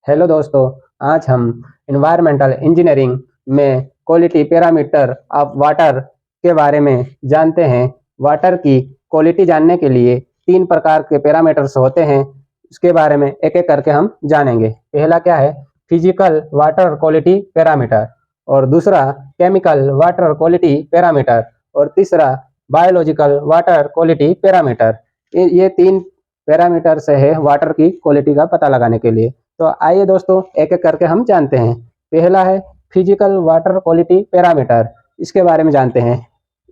Hello दोस्तों, आज हम इन्वायरमेंटल इंजीनियरिंग में क्वालिटी पैरामीटर ऑफ वाटर के बारे में जानते हैं। वाटर की क्वालिटी जानने के लिए 3 प्रकार के पैरामीटर्स होते हैं। उसके बारे में एक-एक करके हम जानेंगे। पहला क्या है? फिजिकल वाटर क्वालिटी पैरामीटर, और दूसरा केमिकल वाटर क्वालिटी पैरामीटर, और तीसरा बायोलॉजिकल वाटर क्वालिटी पैरामीटर। ये 3 पैरामीटर्स है वाटर की क्वालिटी का पता लगाने के लिए। तो आइए दोस्तों, एक-एक करके हम जानते हैं। पहला है फिजिकल वाटर क्वालिटी पैरामीटर। इसके बारे में जानते हैं।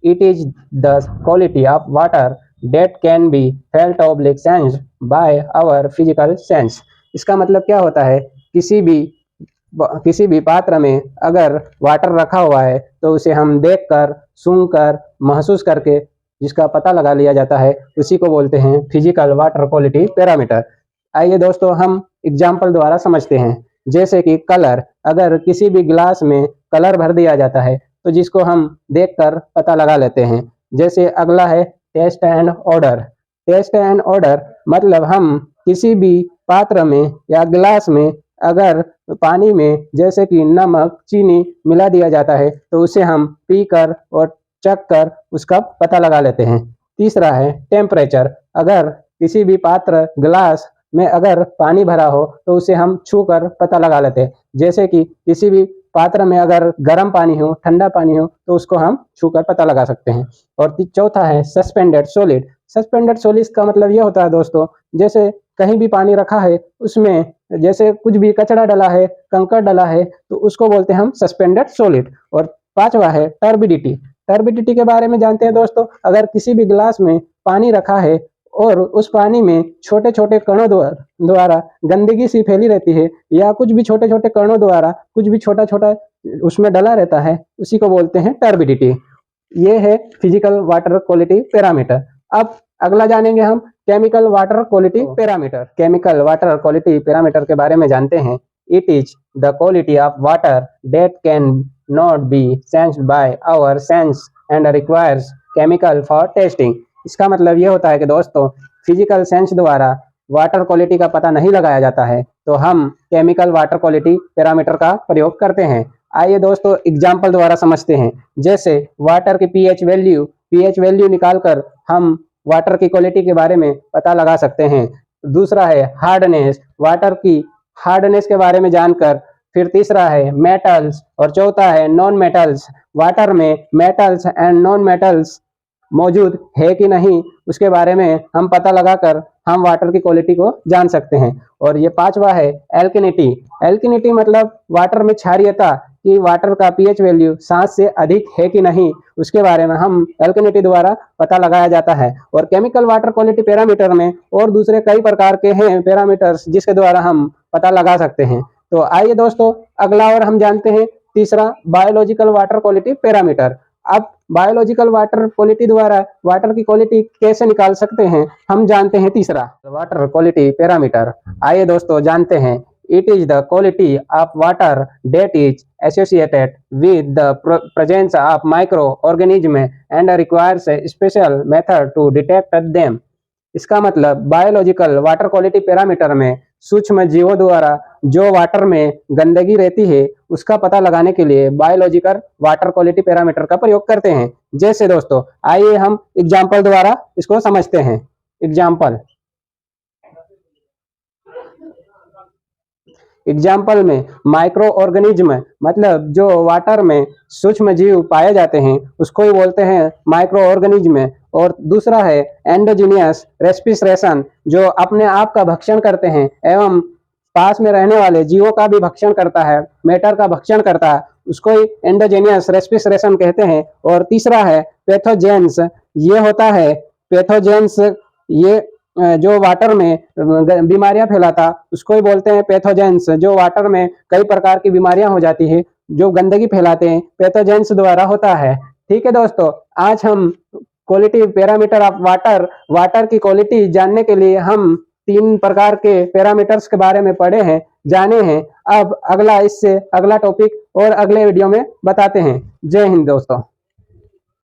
It is the quality of water that can be felt oblique sensed by our physical sense. इसका मतलब क्या होता है? किसी भी पात्र में अगर वाटर रखा हुआ है तो उसे हम देखकर, सूंघकर, महसूस करके जिसका पता लगा लिया जाता है, उसी को बोलते हैं फिजिकल वाटर क्वालिटी पैरामीटर। आइए दोस्तों, हम एग्जाम्पल द्वारा समझते हैं। जैसे कि कलर, अगर किसी भी गिलास में कलर भर दिया जाता है तो जिसको हम देखकर पता लगा लेते हैं। जैसे अगला है taste and odour. Taste and odour मतलब हम किसी भी पात्र में या गिलास में अगर पानी में जैसे कि नमक, चीनी मिला दिया जाता है तो उसे हम पीकर और चख कर उसका पता लगा लेते हैं। तीसरा है टेम्परेचर। अगर किसी भी पात्र, गिलास में अगर पानी भरा हो तो उसे हम छू कर पता लगा लेते हैं। जैसे कि किसी भी पात्र में अगर गर्म पानी हो, ठंडा पानी हो तो उसको हम छू कर पता लगा सकते हैं। और चौथा है सस्पेंडेड सॉलिड। सस्पेंडेड सॉलिड का मतलब ये होता है दोस्तों, जैसे कहीं भी पानी रखा है, उसमें जैसे कुछ भी कचरा डला है, कंकड़ डला है, तो उसको बोलते हैं हम सस्पेंडेड सॉलिड। और पांचवा है टर्बिडिटी। टर्बिडिटी के बारे में जानते हैं दोस्तों। अगर किसी भी गिलास में पानी रखा है और उस पानी में छोटे छोटे कणों द्वारा गंदगी सी फैली रहती है, या कुछ भी छोटे छोटे कणों द्वारा कुछ भी छोटा छोटा उसमें डला रहता है, उसी को बोलते हैं टर्बिडिटी। ये है फिजिकल वाटर क्वालिटी पैरामीटर। अब अगला जानेंगे हम chemical water quality parameter. Chemical water quality parameter के बारे में जानते हैं। It is the quality of water that can not be sensed by our sense and requires chemical for testing. इसका मतलब ये होता है कि दोस्तों, फिजिकल सेंस द्वारा वाटर क्वालिटी का पता नहीं लगाया जाता है तो हम केमिकल वाटर क्वालिटी पैरामीटर का प्रयोग करते हैं। आइए दोस्तों, एग्जाम्पल द्वारा समझते हैं। जैसे वाटर की पीएच वैल्यू निकालकर हम वाटर की क्वालिटी के बारे में पता लगा सकते हैं। दूसरा है हार्डनेस, वाटर की हार्डनेस के बारे में जानकर। फिर तीसरा है मेटल्स, और चौथा है नॉन मेटल्स। वाटर में मेटल्स एंड नॉन मेटल्स मौजूद है कि नहीं, उसके बारे में हम पता लगाकर हम वाटर की क्वालिटी को जान सकते हैं। और ये पांचवा है एल्किनिटी। एल्किनिटी मतलब वाटर में क्षारीयता, कि वाटर का पीएच वैल्यू 7 से अधिक है कि नहीं, उसके बारे में हम एल्किनिटी द्वारा पता लगाया जाता है। और केमिकल वाटर क्वालिटी पैरामीटर में और दूसरे कई प्रकार के हैं पैरामीटर्स जिसके द्वारा हम पता लगा सकते हैं। तो आइए दोस्तों, अगला और हम जानते हैं तीसरा बायोलॉजिकल वाटर क्वालिटी पैरामीटर। अब बायोलॉजिकल वाटर क्वालिटी द्वारा वाटर की क्वालिटी कैसे निकाल सकते हैं, हम जानते हैं तीसरा वाटर क्वालिटी पैरामीटर। आइए दोस्तों, जानते हैं। It is the quality of water that is associated with the presence of microorganism and requires a special method to detect them. इसका मतलब बायोलॉजिकल वाटर क्वालिटी पैरामीटर में सूक्ष्म जीवों द्वारा जो वाटर में गंदगी रहती है उसका पता लगाने के लिए बायोलॉजिकल वाटर क्वालिटी पैरामीटर का प्रयोग करते हैं। जैसे दोस्तों, आइए हम एग्जाम्पल द्वारा इसको समझते हैं। एग्जाम्पल में माइक्रो ऑर्गेनिज्म मतलब जो वाटर में सूक्ष्म जीव पाए जाते हैं उसको ही बोलते हैं माइक्रो ऑर्गेनिज्म। और दूसरा है एंडोजीनियस रेस्पिरेशन, जो अपने आप का भक्षण करते हैं एवं पास में रहने वाले जीवों का भी भक्षण करता है, मैटर का भक्षण करता है, उसको ही एंडोजीनियस रेस्पिरेशन कहते हैं। और तीसरा है पैथोजेंस। ये होता है पैथोजेंस, ये जो वाटर में बीमारियां फैलाता उसको ही बोलते हैं पैथोजेंस। जो वाटर में कई प्रकार की बीमारियां हो जाती है, जो गंदगी फैलाते हैं, पैथोजेंस द्वारा होता है। ठीक है दोस्तों, आज हम क्वालिटी पैरामीटर ऑफ वाटर की क्वालिटी जानने के लिए हम 3 प्रकार के पैरामीटर्स के बारे में पढ़े हैं, जाने हैं। अब अगला टॉपिक और अगले वीडियो में बताते हैं। जय हिंद दोस्तों।